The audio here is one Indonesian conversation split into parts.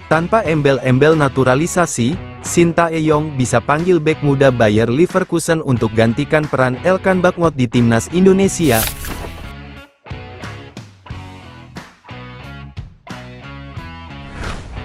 Tanpa embel-embel naturalisasi, Shin Tae-yong bisa panggil bek muda Bayer Leverkusen untuk gantikan peran Elkan Bakhmut di timnas Indonesia.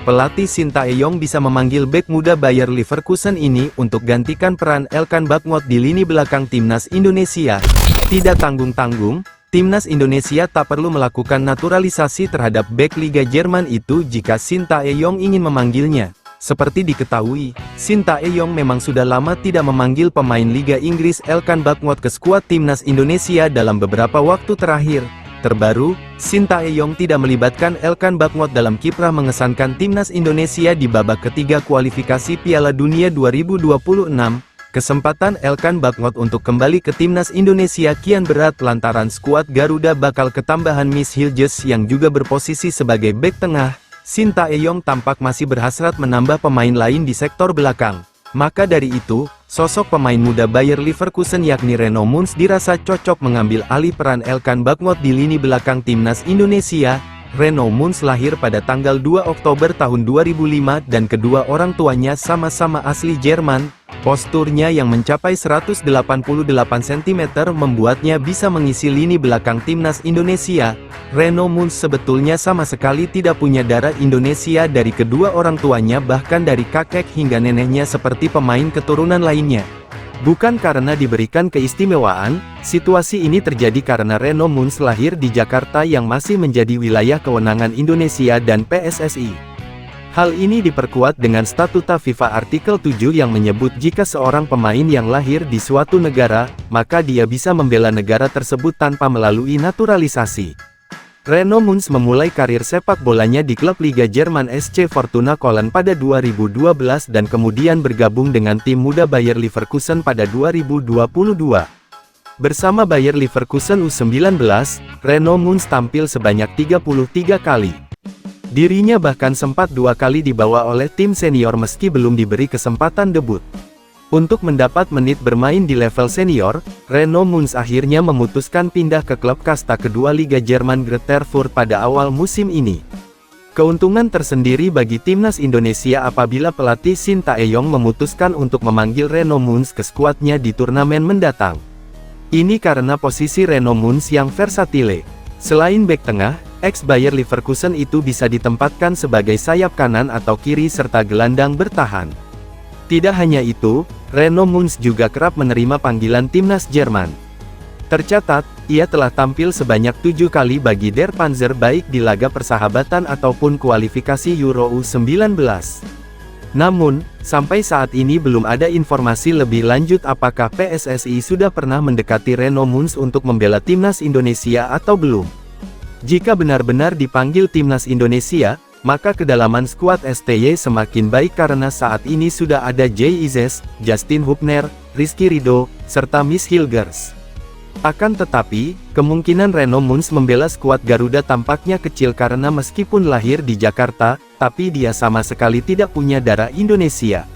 Pelatih Shin Tae-yong bisa memanggil bek muda Bayer Leverkusen ini untuk gantikan peran Elkan Bakhmut di lini belakang timnas Indonesia. Tidak tanggung-tanggung, timnas Indonesia tak perlu melakukan naturalisasi terhadap bek Liga Jerman itu jika Shin Tae-yong ingin memanggilnya. Seperti diketahui, Shin Tae-yong memang sudah lama tidak memanggil pemain Liga Inggris Elkan Bakhmut ke skuad timnas Indonesia dalam beberapa waktu terakhir. Terbaru, Shin Tae-yong tidak melibatkan Elkan Bakhmut dalam kiprah mengesankan timnas Indonesia di babak ketiga kualifikasi Piala Dunia 2026. Kesempatan Elkan Bakhmut untuk kembali ke timnas Indonesia kian berat lantaran skuad Garuda bakal ketambahan Miss Hilges yang juga berposisi sebagai bek tengah. Shin Tae-yong tampak masih berhasrat menambah pemain lain di sektor belakang. Maka dari itu, sosok pemain muda Bayer Leverkusen yakni Reno Munz dirasa cocok mengambil alih peran Elkan Bakhmut di lini belakang timnas Indonesia. Reno Munz lahir pada tanggal 2 Oktober tahun 2005 dan kedua orang tuanya sama-sama asli Jerman. Posturnya yang mencapai 188 cm membuatnya bisa mengisi lini belakang timnas Indonesia. Reno Munz sebetulnya sama sekali tidak punya darah Indonesia dari kedua orang tuanya, bahkan dari kakek hingga neneknya seperti pemain keturunan lainnya. Bukan karena diberikan keistimewaan, situasi ini terjadi karena Reno Munz lahir di Jakarta yang masih menjadi wilayah kewenangan Indonesia dan PSSI. Hal ini diperkuat dengan statuta FIFA artikel 7 yang menyebut jika seorang pemain yang lahir di suatu negara, maka dia bisa membela negara tersebut tanpa melalui naturalisasi. Reno Munz memulai karir sepak bolanya di klub Liga Jerman SC Fortuna Köln pada 2012 dan kemudian bergabung dengan tim muda Bayer Leverkusen pada 2022. Bersama Bayer Leverkusen U19, Reno Munz tampil sebanyak 33 kali. Dirinya bahkan sempat 2 kali dibawa oleh tim senior meski belum diberi kesempatan debut. Untuk mendapat menit bermain di level senior, Reno Munz akhirnya memutuskan pindah ke klub kasta kedua Liga Jerman Greuther Fürth pada awal musim ini. Keuntungan tersendiri bagi timnas Indonesia apabila pelatih Shin Tae-yong memutuskan untuk memanggil Reno Munz ke skuadnya di turnamen mendatang. Ini karena posisi Reno Munz yang versatile. Selain bek tengah, ex-Bayer Leverkusen itu bisa ditempatkan sebagai sayap kanan atau kiri serta gelandang bertahan. Tidak hanya itu, Reno Munz juga kerap menerima panggilan timnas Jerman. Tercatat, ia telah tampil sebanyak 7 kali bagi Der Panzer baik di laga persahabatan ataupun kualifikasi Euro U19. Namun, sampai saat ini belum ada informasi lebih lanjut apakah PSSI sudah pernah mendekati Reno Munz untuk membela timnas Indonesia atau belum. Jika benar-benar dipanggil timnas Indonesia, maka kedalaman skuad STY semakin baik karena saat ini sudah ada Jay Izes, Justin Hubner, Rizky Ridho, serta Miss Hilgers. Akan tetapi, kemungkinan Reno Munz membela skuad Garuda tampaknya kecil karena meskipun lahir di Jakarta, tapi dia sama sekali tidak punya darah Indonesia.